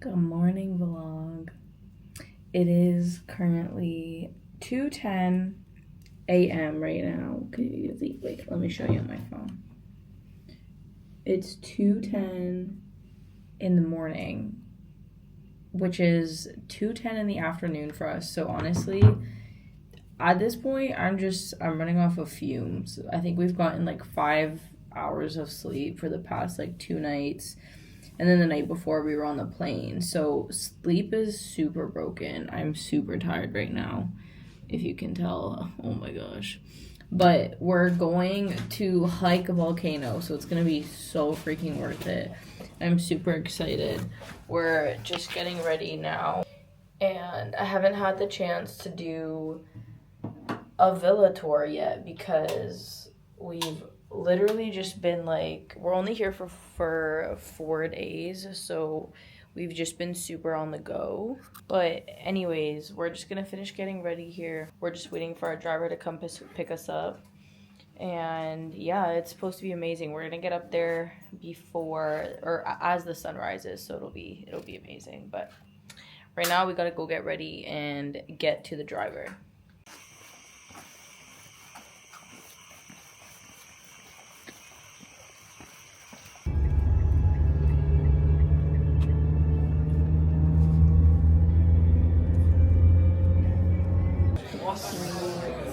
Good morning vlog. It is currently 2:10 a.m. right now. Wait, let me show you on my phone. It's 2:10 in the morning, which is 2:10 in the afternoon for us. So honestly, at this point, I'm running off of fumes. I think we've gotten like 5 hours of sleep for the past like 2 nights. And then the night before we were on the plane. So sleep is super broken. I'm super tired right now, if you can tell. Oh my gosh. But we're going to hike a volcano, so it's going to be so freaking worth it. I'm super excited. We're just getting ready now. And I haven't had the chance to do a villa tour yet because we've literally just been like, we're only here for 4 days, so we've just been super on the go. But anyways, we're just gonna finish getting ready here. We're just waiting for our driver to come pick us up, and yeah, it's supposed to be amazing. We're gonna get up there before or as the sun rises, so it'll be amazing. But right now we gotta go get ready and get to the driver.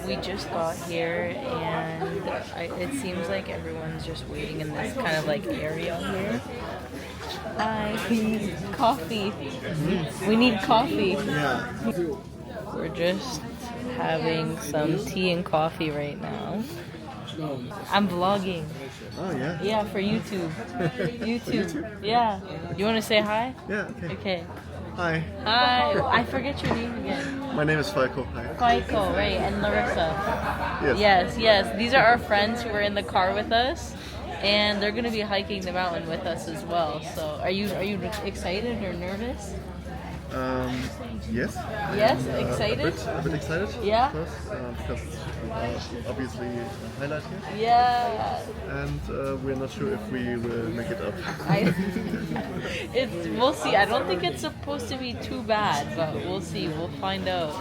We just got here, and it seems like everyone's just waiting in this kind of like area here. Hi, we need coffee. Mm-hmm. We need coffee. Yeah. We're just having some tea and coffee right now. I'm vlogging. Oh yeah? Yeah, for YouTube. YouTube. Yeah. You want to say hi? Yeah, okay. Okay. Hi. Hi. I forget your name again. My name is Falco. Hi. Falco, right, and Larissa. Yes. Yes. These are our friends who were in the car with us, and they're going to be hiking the mountain with us as well. So, are you excited or nervous? Yes. Yes, excited? A bit excited. Yeah. Of course, because obviously a highlight here. Yeah. And we're not sure if we will make it up. We'll see. I don't think it's supposed to be too bad, but we'll see. We'll find out.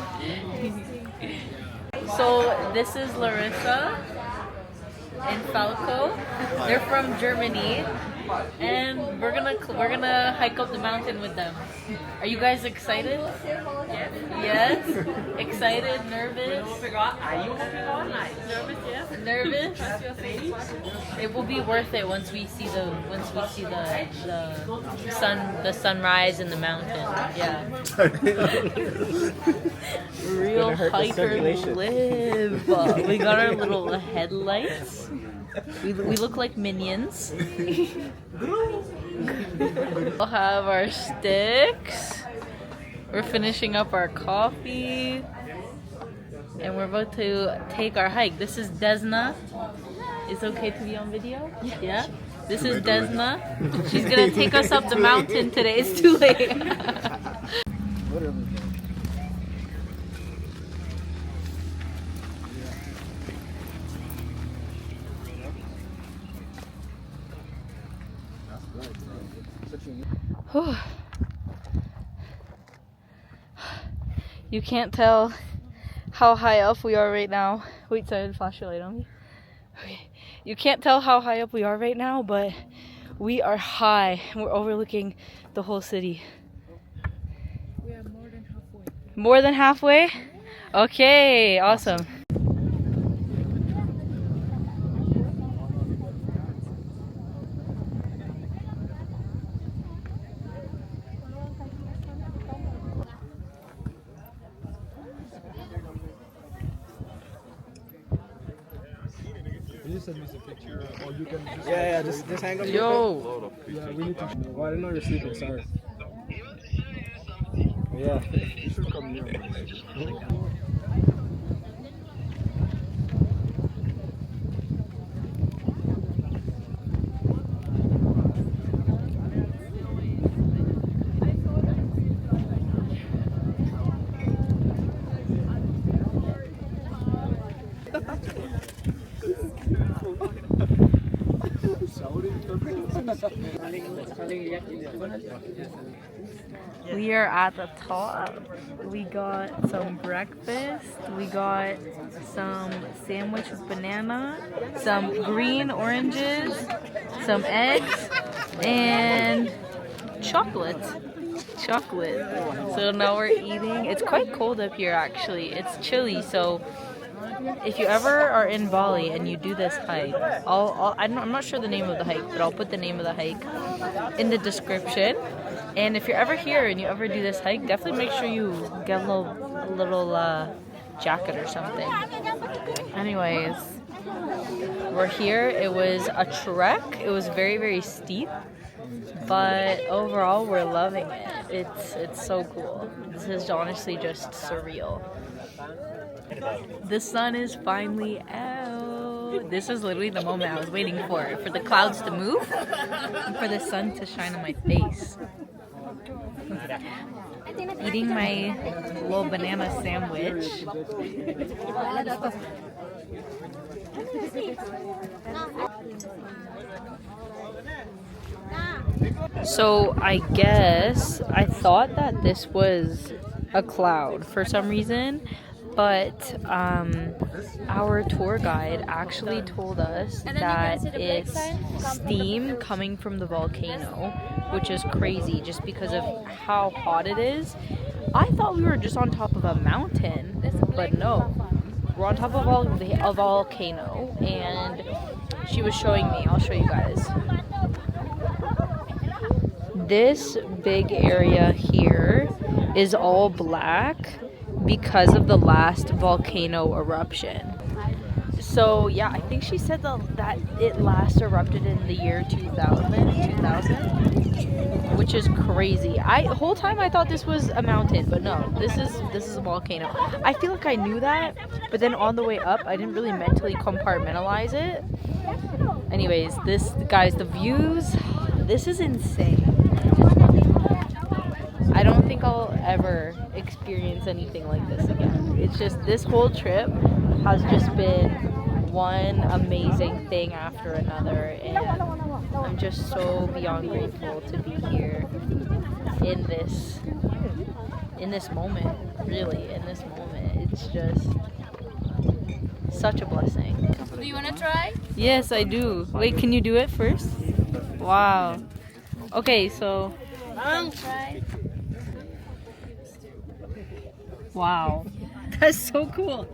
So this is Larissa and Falco. They're from Germany, and we're gonna hike up the mountain with them. Are you guys excited? Yes. Excited? Nervous? Nervous? It will be worth it once we see the sunrise in the mountain. Yeah. Real hikers live. We got our little headlights. We look like minions. We'll have our sticks. We're finishing up our coffee. And we're about to take our hike. This is Desna. It's okay to be on video? Yeah? This is Desna. She's gonna take us up the mountain today. It's too late. You can't tell how high up we are right now. Wait, sorry, flash your light on me. Okay. You can't tell how high up we are right now, but we are high. We're overlooking the whole city. We are more than halfway. More than halfway? Okay, awesome. Can you send me some picture? Or you can just just hang up. Yo! Yeah, we need to. Oh, I didn't know you're sleeping, sorry. Yeah. You should come here. We are at the top. We got some breakfast. We got some sandwich with banana, some green oranges, some eggs, and chocolate. So now we're eating. It's quite cold up here actually. It's chilly, so if you ever are in Bali and you do this hike, I'm not sure the name of the hike, but I'll put the name of the hike in the description. And if you're ever here and you ever do this hike, definitely make sure you get a little jacket or something. Anyways, we're here. It was a trek. It was very, very steep, but overall we're loving it. It's so cool. This is honestly just surreal. The sun is finally out. This is literally the moment I was waiting for the clouds to move and for the sun to shine on my face. Eating my little banana sandwich. So I guess I thought that this was a cloud for some reason, but our tour guide actually told us that it's steam coming from the volcano, which is crazy just because of how hot it is. I thought we were just on top of a mountain, but no, we're on top of a volcano, and she was showing me. I'll show you guys. This big area here is all black because of the last volcano eruption. So yeah, I think she said that it last erupted in the year 2000, which is crazy. The whole time I thought this was a mountain, but no, this is a volcano. I feel like I knew that, but then on the way up, I didn't really mentally compartmentalize it. Anyways, guys, the views, this is insane. I don't think I'll ever experience anything like this again. It's just, this whole trip has just been one amazing thing after another, and I'm just so beyond grateful to be here in this moment, really, in this moment. It's just such a blessing. Do you want to try? Yes, I do. Wait, can you do it first? Wow. Okay, so... Try. Wow. That's so cool.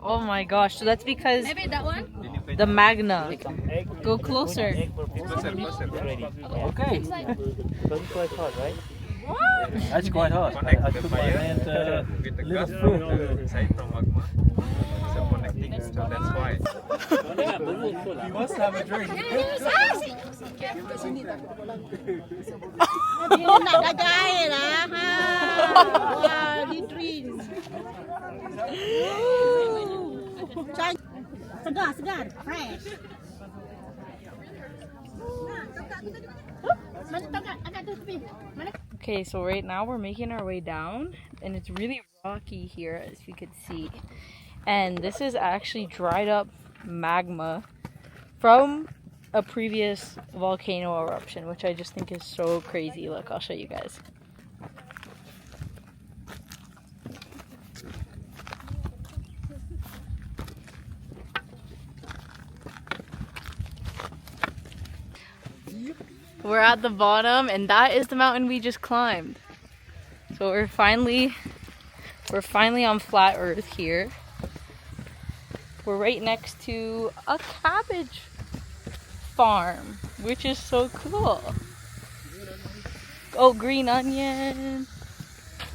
Oh my gosh. So that's because Maybe that one? the magna. Go closer. Okay. That's quite hot, right? That's quite hot. I put my hand little foot. So connecting, so that's why. You must have a drink. Segar, fresh. Okay, so right now we're making our way down, and it's really rocky here, as you can see. And this is actually dried up magma from a previous volcano eruption, which I just think is so crazy. Look, I'll show you guys. We're at the bottom, and that is the mountain we just climbed. So we're finally on flat earth here. We're right next to a cabbage farm, which is so cool. Oh, green onion.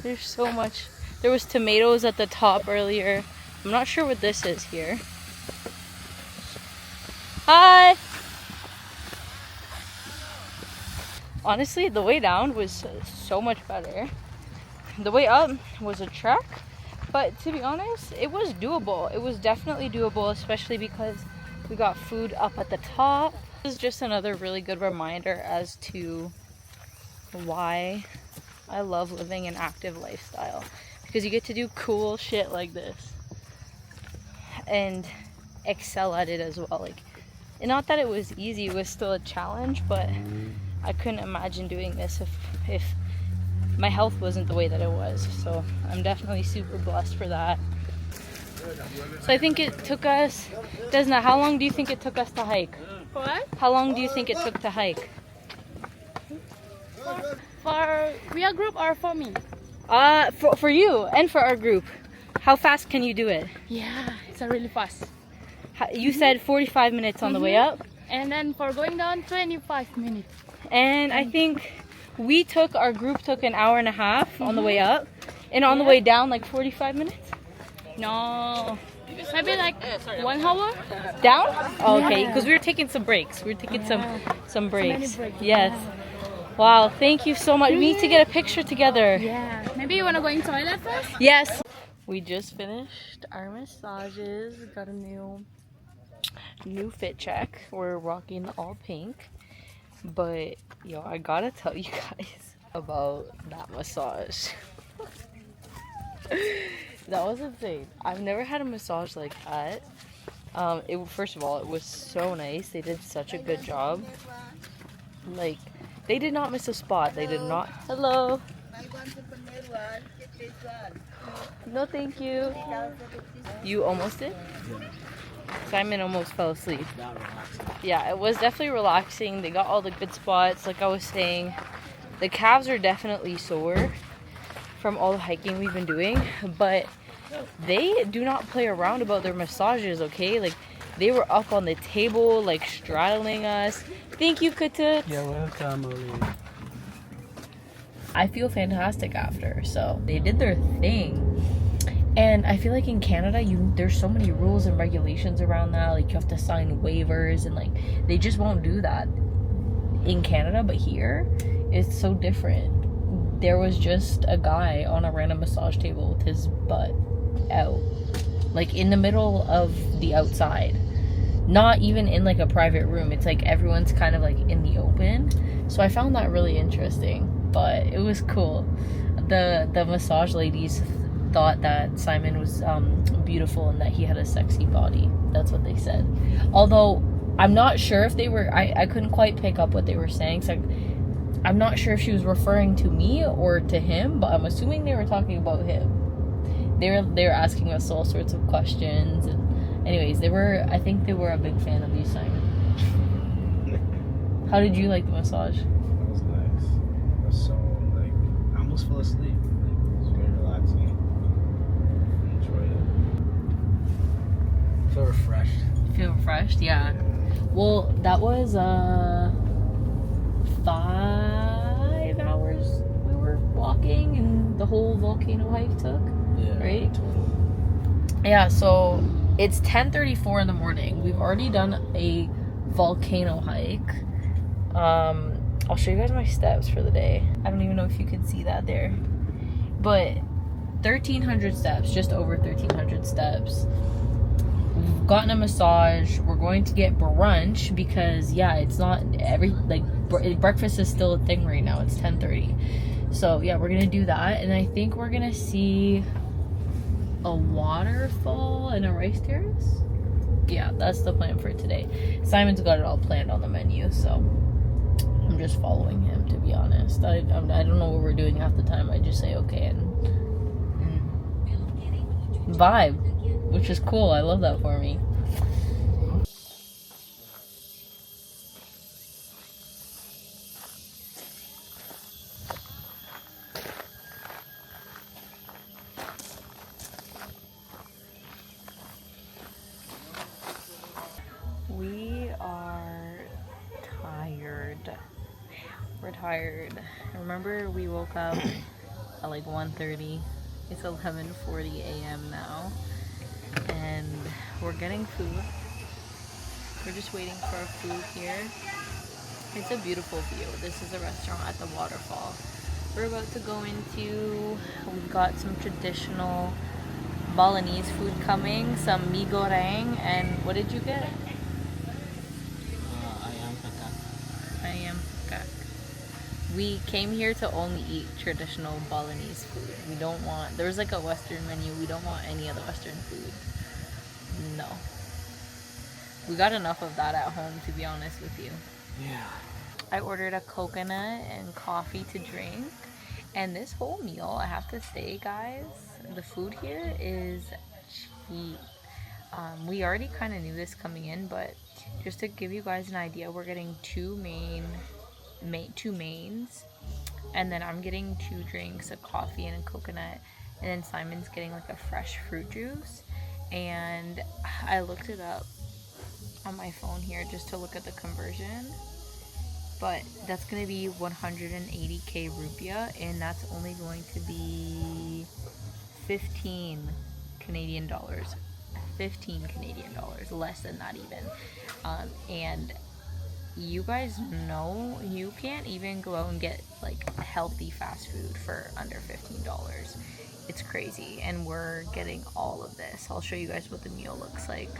There's so much. There was tomatoes at the top earlier. I'm not sure what this is here. Hi! Honestly, the way down was so much better. The way up was a trek, but to be honest, it was doable. It was definitely doable, especially because we got food up at the top. This is just another really good reminder as to why I love living an active lifestyle, because you get to do cool shit like this and excel at it as well. Like, and not that it was easy, it was still a challenge, but I couldn't imagine doing this if my health wasn't the way that it was. So I'm definitely super blessed for that. So I think it took us, Desna, how long do you think it took us to hike? What? How long do you think it took to hike? For real group or for me? For you and for our group. How fast can you do it? Yeah, it's a really fast. You said 45 minutes on the way up. And then for going down, 25 minutes. And I think our group took an hour and a half on the way up. And on the way down, like 45 minutes? No, maybe like 1 hour. Down? Oh, okay, because we were taking some breaks. We were taking some breaks. breaks. Yes. Wow, thank you so much. We need to get a picture together. Yeah. Maybe you wanna go in toilet first? Yes. We just finished our massages. Got a new fit check. We're rocking all pink. But yo, I gotta tell you guys about that massage. That was insane. I've never had a massage like that. First of all, it was so nice. They did such a good job. Like, they did not miss a spot. They did not. Hello. No, thank you. You almost did? Simon almost fell asleep. Yeah, it was definitely relaxing. They got all the good spots. Like I was saying, the calves are definitely sore from all the hiking we've been doing, but they do not play around about their massages, okay? Like, they were up on the table, like, straddling us. Thank you, Katut. You're welcome, Olivia. I feel fantastic after, so they did their thing. And I feel like in Canada, there's so many rules and regulations around that. Like, you have to sign waivers, and, like, they just won't do that in Canada, but here, it's so different. There was just a guy on a random massage table with his butt out, like in the middle of the outside, not even in like a private room. It's like everyone's kind of like in the open. So I found that really interesting, but it was cool. The massage ladies thought that Simon was beautiful and that he had a sexy body. That's what they said. Although I'm not sure if they were, I couldn't quite pick up what they were saying, so I'm not sure if she was referring to me or to him, but I'm assuming they were talking about him. They were asking us all sorts of questions, and anyways, I think they were a big fan of you, Simon. How did you like the massage? That was nice. It was so, like, I almost fell asleep. Like, it was very relaxing. I enjoyed it. Feel refreshed. Feel refreshed? Yeah. Well, that was 5 hours we were walking, and the whole volcano hike took. Yeah. Right? Totally. Yeah, so it's 10:34 in the morning. We've already done a volcano hike. I'll show you guys my steps for the day. I don't even know if you can see that there. But 1,300 steps, just over 1,300 steps. We've gotten a massage. We're going to get brunch because, yeah, it's not breakfast is still a thing right now. It's 10:30. So, yeah, we're going to do that. And I think we're going to see a waterfall and a rice terrace. Yeah, that's the plan for today. Simon's got it all planned on the menu, so I'm just following him, to be honest. I don't know what we're doing half the time. I just say okay and vibe, which is cool. I love that for me. We are tired. We're tired. Remember, we woke up at like 1:30. It's 11:40 a.m. now. And we're getting food. We're just waiting for our food here. It's a beautiful view. This is a restaurant at the waterfall. We're about to go into, we've got some traditional Balinese food coming. Some mee goreng. And what did you get? Ayam pekat. We came here to only eat traditional Balinese food. We don't want, there's like a Western menu. We don't want any other Western food. No. We got enough of that at home, to be honest with you. Yeah. I ordered a coconut and coffee to drink. And this whole meal, I have to say, guys, the food here is cheap. We already kind of knew this coming in, but just to give you guys an idea, we're getting two mains, and then I'm getting 2 drinks, a coffee and a coconut, and then Simon's getting like a fresh fruit juice. And I looked it up on my phone here just to look at the conversion, but that's going to be 180k rupiah, and that's only going to be 15 Canadian dollars. 15 Canadian dollars, less than that even. And you guys know you can't even go out and get like healthy fast food for under $15. It's crazy, and we're getting all of this. I'll show you guys what the meal looks like.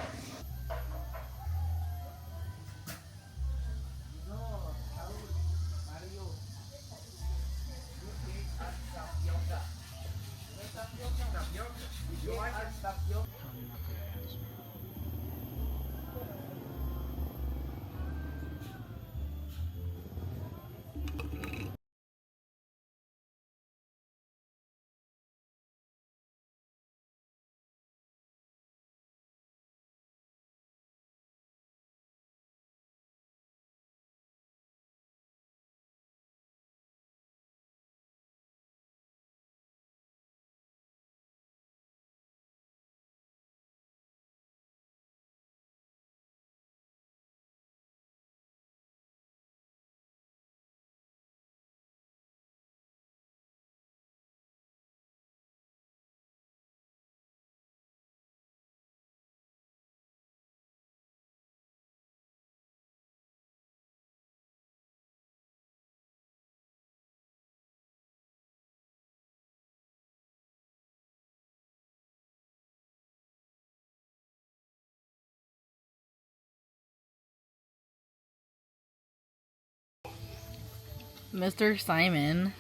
Mr. Simon,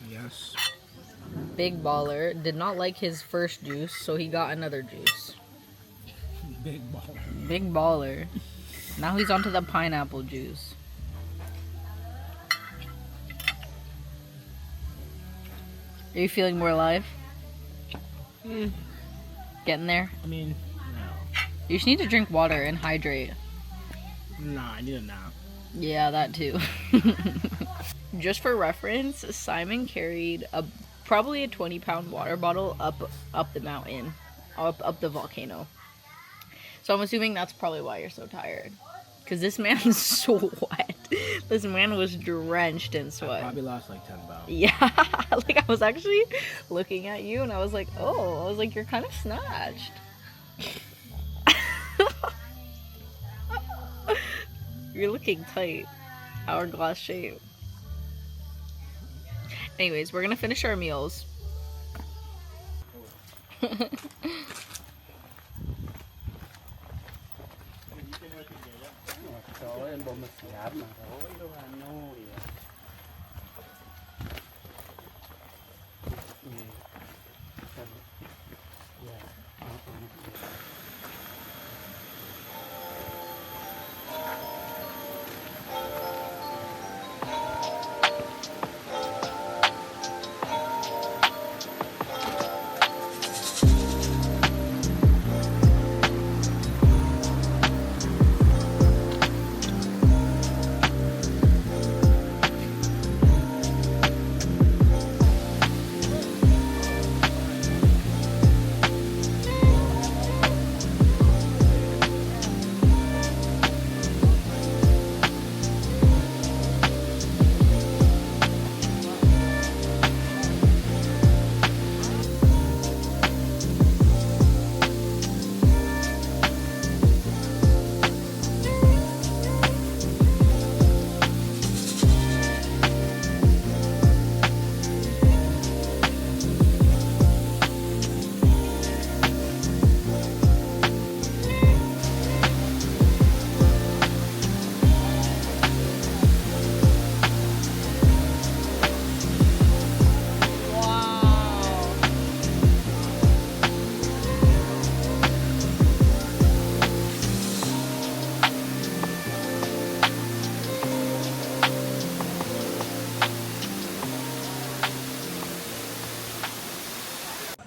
Yes. big baller, did not like his first juice, so he got another juice. Big ball. Big baller. Now he's onto the pineapple juice. Are you feeling more alive? Getting there? I mean, no. You just need to drink water and hydrate. Nah, I need a nap. Yeah, that too. Just for reference, Simon carried probably a 20-pound water bottle up the mountain, up the volcano. So I'm assuming that's probably why you're so tired. Because this man's so wet. This man was drenched in sweat. Probably lost like 10 pounds. Yeah, like I was actually looking at you and I was like, oh, I was like, you're kind of snatched. You're looking tight. Hourglass shape. Anyways, we're gonna finish our meals.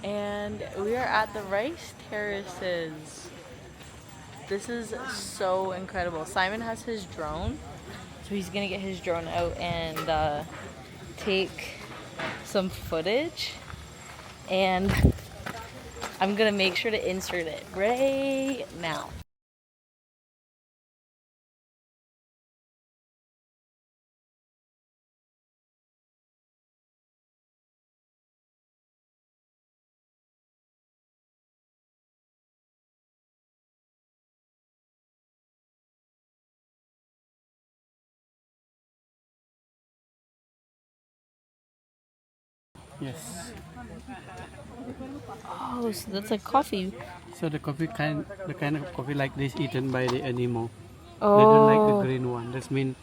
And we are at the rice terraces. This is so incredible. Simon has his drone, so he's gonna get his drone out and take some footage. And I'm gonna make sure to insert it right now. Yes. Oh, so that's like coffee. So the kind of coffee like this eaten by the animal. Oh. They don't like the green one. That means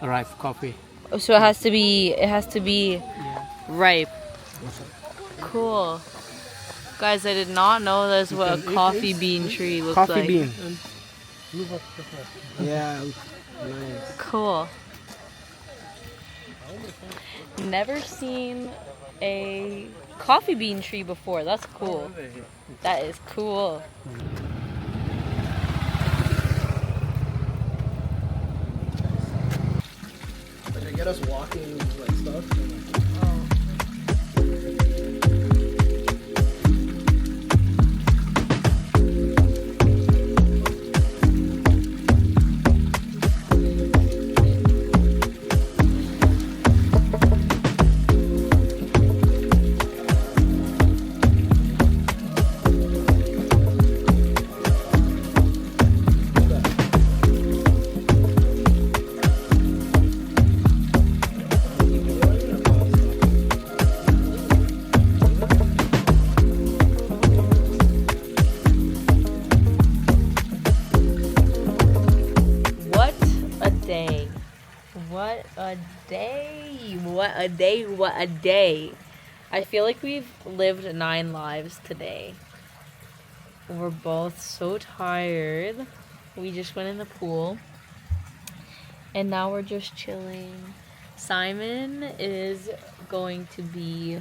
ripe coffee. So it has to be ripe. Cool. Guys, I did not know that's what a coffee bean tree looks like. Coffee bean. Yeah, nice. Cool. Never seen a coffee bean tree before. That's cool. That is cool. But they get us walking like stuff. What a day. What a day. What a day. What a day. I feel like we've lived 9 lives today. We're both so tired. We just went in the pool. And now we're just chilling. Simon is going to be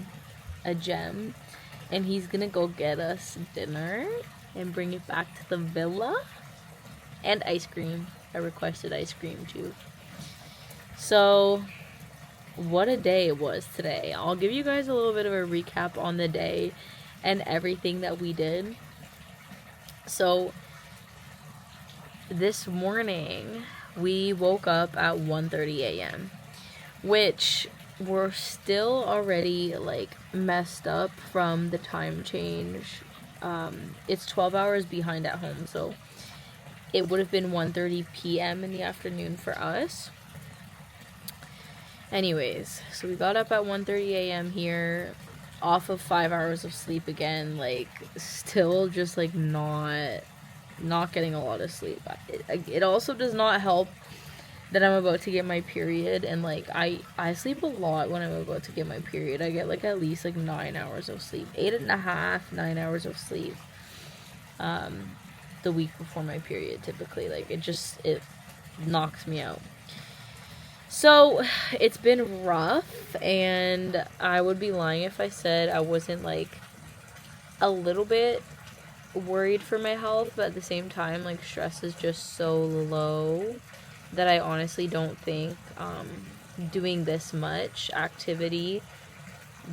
a gem. And he's gonna go get us dinner and bring it back to the villa. And ice cream. I requested ice cream too. So, what a day it was today. I'll give you guys a little bit of a recap on the day and everything that we did. So, this morning we woke up at 1:30 a.m. which we're still already like messed up from the time change. It's 12 hours behind at home, so it would have been 1:30 p.m. in the afternoon for us. Anyways, so we got up at 1:30 a.m. here, off of 5 hours of sleep again, like still just like not getting a lot of sleep. It also does not help that I'm about to get my period, and like I sleep a lot when I'm about to get my period. I get like at least like 9 hours of sleep, 8.5, 9 hours of sleep. The week before my period, typically, like it knocks me out. So it's been rough, and I would be lying if I said I wasn't like a little bit worried for my health, but at the same time, like stress is just so low that I honestly don't think doing this much activity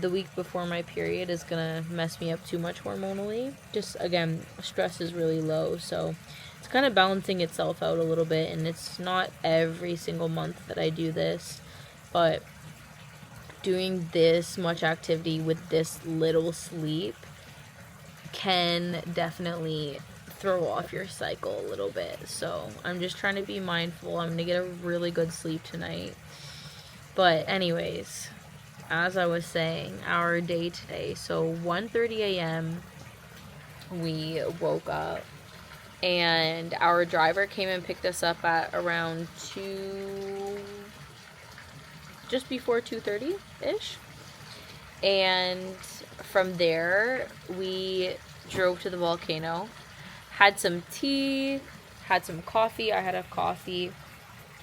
the week before my period is gonna mess me up too much hormonally. Just again, stress is really low, so it's kind of balancing itself out a little bit, and it's not every single month that I do this, but doing this much activity with this little sleep can definitely throw off your cycle a little bit. So I'm just trying to be mindful. I'm gonna get a really good sleep tonight. But anyways, as I was saying, our day today, so 1:30 a.m. we woke up, and our driver came and picked us up at around just before 2:30-ish. And from there, we drove to the volcano, had some tea, had some coffee. I had a coffee.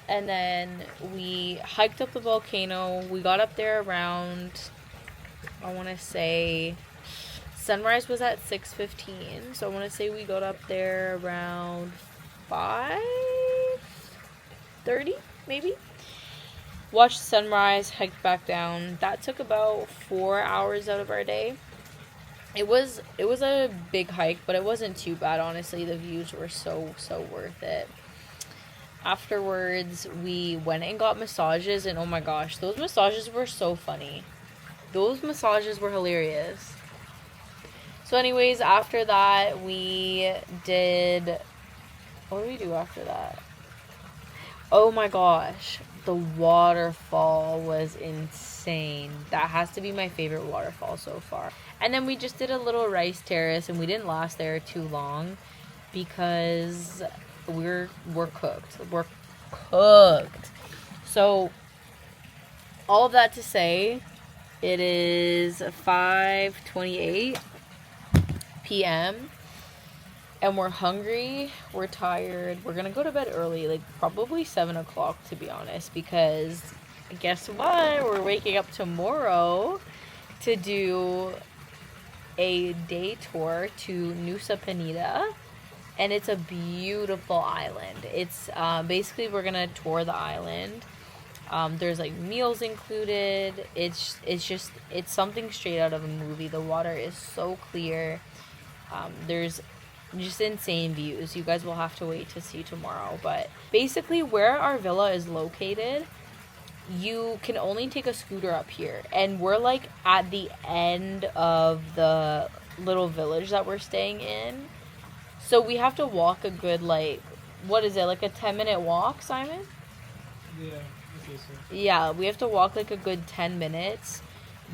And then we hiked up the volcano. We got up there around, I want to say, sunrise was at 6:15, so I want to say we got up there around 5:30, maybe. Watched sunrise, hiked back down. That took about 4 hours out of our day. It was a big hike, but it wasn't too bad, honestly. The views were so worth it. Afterwards, we went and got massages, and oh my gosh, those massages were so funny. Those massages were hilarious. So anyways, after that, we did... What did we do after that? Oh my gosh. The waterfall was insane. That has to be my favorite waterfall so far. And then we just did a little rice terrace, and we didn't last there too long because we're cooked. We're cooked. So all of that to say, it is 5:28 p.m. and we're hungry, we're tired, we're gonna go to bed early, like probably 7 o'clock to be honest, because guess what? We're waking up tomorrow to do a day tour to Nusa Penida, and it's a beautiful island. It's basically we're gonna tour the island. There's like meals included. It's something straight out of a movie. The water is so clear. There's just insane views. You guys will have to wait to see tomorrow. But basically where our villa is located, you can only take a scooter up here. And we're like at the end of the little village that we're staying in. So we have to walk a good, like, what is it, like a 10-minute walk, Simon? Yeah. Yeah, we have to walk like a good 10 minutes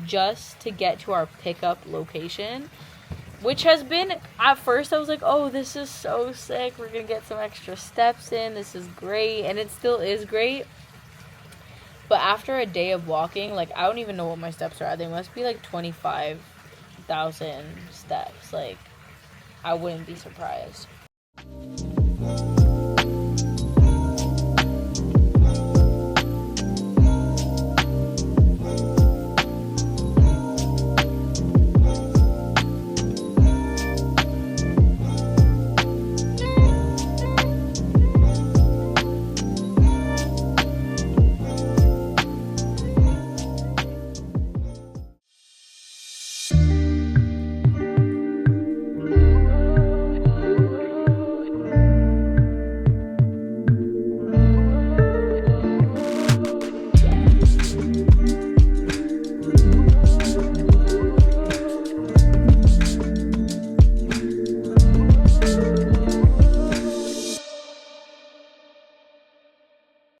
just to get to our pickup location, which has been, at first I was like, oh, this is so sick, we're gonna get some extra steps in, this is great, and it still is great. But after a day of walking, like, I don't even know what my steps are. They must be like 25,000 steps. Like, I wouldn't be surprised.